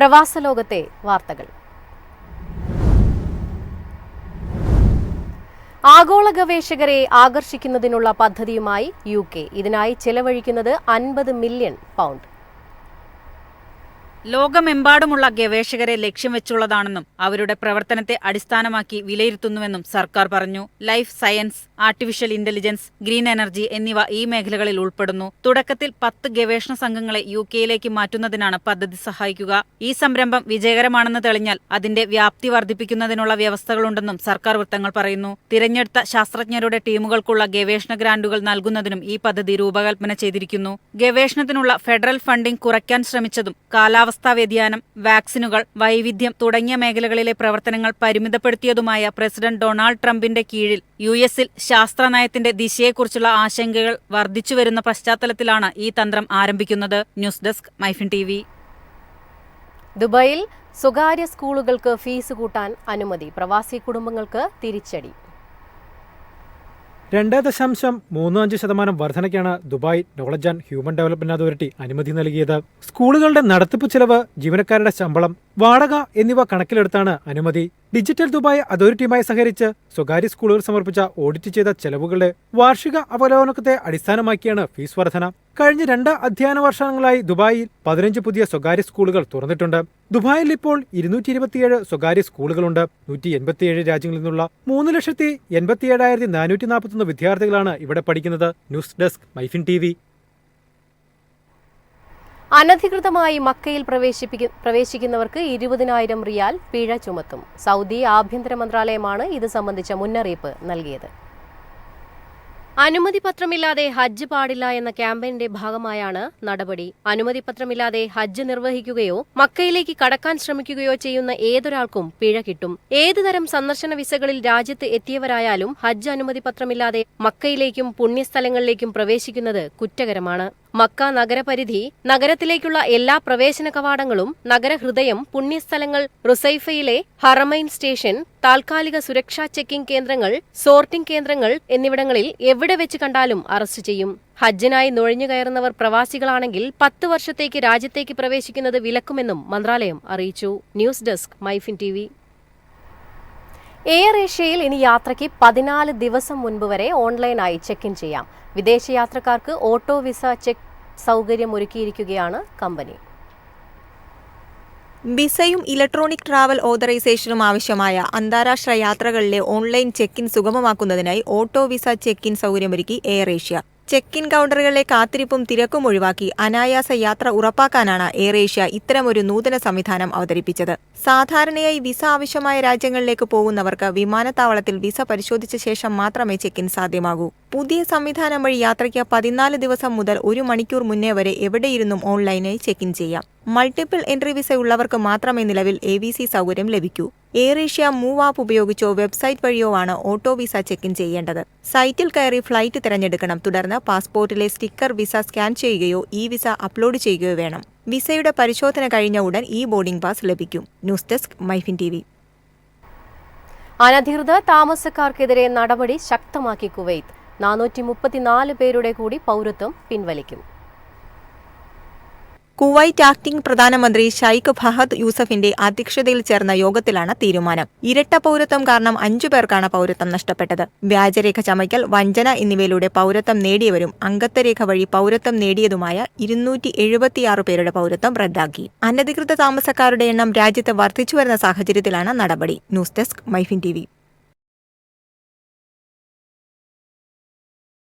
പ്രവാസലോകത്തെ വാർത്തകൾ. ആഗോള ഗവേഷകരെ ആകർഷിക്കുന്നതിനുള്ള പദ്ധതിയുമായി UK. ഇതിനായി ചെലവഴിക്കുന്നത് £50 മില്യൺ. ലോകമെമ്പാടുമുള്ള ഗവേഷകരെ ലക്ഷ്യം വെച്ചുള്ളതാണെന്നും അവരുടെ പ്രവർത്തനത്തെ അടിസ്ഥാനമാക്കി വിലയിരുത്തുന്നുവെന്നും സർക്കാർ പറഞ്ഞു. Life science, artificial intelligence, green energy എന്നിവ ഈ മേഖലകളിൽ ഉൾപ്പെടുന്നു. തുടക്കത്തിൽ 10 ഗവേഷണ സംഘങ്ങളെ UK മാറ്റുന്നതിനാണ് പദ്ധതി സഹായിക്കുക. ഈ സംരംഭം വിജയകരമാണെന്ന് തെളിഞ്ഞാൽ അതിന്റെ വ്യാപ്തി വർദ്ധിപ്പിക്കുന്നതിനുള്ള വ്യവസ്ഥകളുണ്ടെന്നും സർക്കാർ വൃത്തങ്ങൾ പറയുന്നു. തിരഞ്ഞെടുത്ത ശാസ്ത്രജ്ഞരുടെ ടീമുകൾക്കുള്ള ഗവേഷണ ഗ്രാന്റുകൾ നൽകുന്നതിനും ഈ പദ്ധതി രൂപകൽപ്പന ചെയ്തിരിക്കുന്നു. ഗവേഷണത്തിനുള്ള ഫെഡറൽ ഫണ്ടിംഗ് കുറയ്ക്കാൻ ശ്രമിച്ചതും കാലാവസ്ഥാ വ്യതിയാനം, വാക്സിനുകൾ, വൈവിധ്യം തുടങ്ങിയ മേഖലകളിലെ പ്രവർത്തനങ്ങൾ പരിമിതപ്പെടുത്തിയതുമായ പ്രസിഡന്റ് ഡൊണാൾഡ് ട്രംപിന്റെ കീഴിൽ US-ൽ ശാസ്ത്രനയത്തിന്റെ ദിശയെക്കുറിച്ചുള്ള ആശങ്കകൾ വർദ്ധിച്ചുവരുന്ന പശ്ചാത്തലത്തിലാണ് ഈ തന്ത്രം ആരംഭിക്കുന്നത്. News desk MyFin TV. ദുബായിൽ സ്വകാര്യ സ്കൂളുകൾക്ക് ഫീസ് കൂട്ടാൻ അനുമതി. പ്രവാസി കുടുംബങ്ങൾക്ക് തിരിച്ചടി. 2.35% വർധനയ്ക്കാണ് Dubai knowledge and human development authority അനുമതി നൽകിയത്. സ്കൂളുകളുടെ നടത്തിപ്പ് ചെലവ്, ജീവനക്കാരുടെ ശമ്പളം, വാടക എന്നിവ കണക്കിലെടുത്താണ് അനുമതി. ഡിജിറ്റൽ ദുബായ് അതോറിറ്റിയുമായി സഹകരിച്ച് സ്വകാര്യ സ്കൂളുകൾ സമർപ്പിച്ച ഓഡിറ്റ് ചെയ്ത ചെലവുകളുടെ വാർഷിക അവലോകനത്തെ അടിസ്ഥാനമാക്കിയാണ് ഫീസ് വർധന. കഴിഞ്ഞ 2 അധ്യയന വർഷങ്ങളായി ദുബായിൽ 15 പുതിയ സ്വകാര്യ സ്കൂളുകൾ തുറന്നിട്ടുണ്ട്. ദുബായിൽ ഇപ്പോൾ 227 സ്വകാര്യ സ്കൂളുകളുണ്ട്. 187 രാജ്യങ്ങളിൽ നിന്നുള്ള 3,87,441 വിദ്യാർത്ഥികളാണ് ഇവിടെ പഠിക്കുന്നത്. News desk MyFin TV. അനധികൃതമായി മക്കയിൽ പ്രവേശിക്കുന്നവർക്ക് 20,000 റിയാൽ പിഴ ചുമത്തും. സൗദി ആഭ്യന്തര മന്ത്രാലയമാണ് ഇത് സംബന്ധിച്ച മുന്നറിയിപ്പ് നൽകിയത്. അനുമതിപത്രമില്ലാതെ ഹജ്ജ് പാടില്ല എന്ന ക്യാമ്പയിന്റെ ഭാഗമായാണ് നടപടി. അനുമതിപത്രമില്ലാതെ ഹജ്ജ് നിർവഹിക്കുകയോ മക്കയിലേക്ക് കടക്കാൻ ശ്രമിക്കുകയോ ചെയ്യുന്ന ഏതൊരാൾക്കും പിഴ കിട്ടും. ഏതുതരം സന്ദർശന വിസകളിൽ രാജ്യത്ത് എത്തിയവരായാലും ഹജ്ജ് അനുമതിപത്രമില്ലാതെ മക്കയിലേക്കും പുണ്യസ്ഥലങ്ങളിലേക്കും പ്രവേശിക്കുന്നത് കുറ്റകരമാണ്. മക്ക നഗരപരിധി, നഗരത്തിലേക്കുള്ള എല്ലാ പ്രവേശന കവാടങ്ങളും, നഗരഹൃദയം, പുണ്യസ്ഥലങ്ങൾ, റുസൈഫയിലെ ഹറമൈൻ സ്റ്റേഷൻ, താൽക്കാലിക സുരക്ഷാ ചെക്കിംഗ് കേന്ദ്രങ്ങൾ, സോർട്ടിംഗ് കേന്ദ്രങ്ങൾ എന്നിവിടങ്ങളിൽ എവിടെ വെച്ച് കണ്ടാലും അറസ്റ്റ് ചെയ്യും. ഹജ്ജിനായി നുഴഞ്ഞുകയറുന്നവർ പ്രവാസികളാണെങ്കിൽ 10 വർഷത്തേക്ക് രാജ്യത്തേക്ക് പ്രവേശിക്കുന്നത് വിലക്കുമെന്നും മന്ത്രാലയം അറിയിച്ചു. News desk MyFin TV. Air ഏഷ്യയിൽ ഇനി യാത്രയ്ക്ക് 14 ദിവസം മുൻപ് വരെ ഓൺലൈനായി ചെക്ക് ഇൻ ചെയ്യാം. വിദേശ യാത്രക്കാർക്ക് ഓട്ടോ വിസ ചെക്ക് സൗകര്യം ഒരുക്കിയിരിക്കുകയാണ് കമ്പനി. വിസയും ഇലക്ട്രോണിക് ട്രാവൽ ഓതറൈസേഷനും ആവശ്യമായ അന്താരാഷ്ട്ര യാത്രകളിലെ ഓൺലൈൻ ചെക്ക് ഇൻ സുഗമമാക്കുന്നതിനായി ഓട്ടോ വിസ ചെക്ക് ഇൻ സൗകര്യമൊരുക്കി എയർ ഏഷ്യ. ചെക്ക് ഇൻ കൗണ്ടറുകളിലെ കാത്തിരിപ്പും തിരക്കും ഒഴിവാക്കി അനായാസ യാത്ര ഉറപ്പാക്കാനാണ് എയർ ഏഷ്യ ഇത്തരമൊരു നൂതന സംവിധാനം അവതരിപ്പിച്ചത്. സാധാരണയായി വിസ ആവശ്യമായ രാജ്യങ്ങളിലേക്ക് പോകുന്നവർക്ക് വിമാനത്താവളത്തിൽ വിസ പരിശോധിച്ച ശേഷം മാത്രമേ ചെക്ക് ഇൻ സാധ്യമാകൂ. പുതിയ സംവിധാനം വഴി യാത്രയ്ക്ക് 14 ദിവസം മുതൽ 1 മണിക്കൂർ മുന്നേ വരെ എവിടെയിരുന്നും ഓൺലൈനായി ചെക്ക് ഇൻ ചെയ്യാം. മൾട്ടിപ്പിൾ എൻട്രി വിസ ഉള്ളവർക്ക് മാത്രമേ നിലവിൽ ABC സൗകര്യം ലഭിക്കൂ. എയർ ഏഷ്യ മൂവ് ആപ്പ് ഉപയോഗിച്ചോ വെബ്സൈറ്റ് വഴിയോ ആണ് ഓട്ടോ വിസ ചെക്ക് ഇൻ ചെയ്യേണ്ടത്. സൈറ്റിൽ കയറി ഫ്ലൈറ്റ് തിരഞ്ഞെടുക്കണം. തുടർന്ന് പാസ്പോർട്ടിലെ സ്റ്റിക്കർ വിസ സ്കാൻ ചെയ്യുകയോ വിസ അപ്ലോഡ് ചെയ്യുകയോ വേണം. വിസയുടെ പരിശോധന കഴിഞ്ഞ ഉടൻ ബോർഡിംഗ് പാസ് ലഭിക്കും. News desk MyFin TV. അനധികൃത താമസക്കാർക്കെതിരെ നടപടി ശക്തമാക്കി കുവൈത്ത്. 434 പേരുടെ കൂടി പൗരത്വം പിൻവലിക്കും. കുവൈറ്റ് ആക്ടിംഗ് പ്രധാനമന്ത്രി ഷൈഖ് ഫഹദ് യൂസഫിന്റെ അധ്യക്ഷതയിൽ ചേർന്ന യോഗത്തിലാണ് തീരുമാനം. ഇരട്ട പൗരത്വം കാരണം 5 പേർക്കാണ് പൗരത്വം നഷ്ടപ്പെട്ടത്. വ്യാജരേഖ ചമയ്ക്കൽ, വഞ്ചന എന്നിവയിലൂടെ പൗരത്വം നേടിയവരും അംഗത്വരേഖ വഴി പൗരത്വം നേടിയതുമായ 276 പേരുടെ പൗരത്വം റദ്ദാക്കി. അനധികൃത താമസക്കാരുടെ എണ്ണം രാജ്യത്ത് വർദ്ധിച്ചുവരുന്ന സാഹചര്യത്തിലാണ് നടപടി. News desk MyFin TV.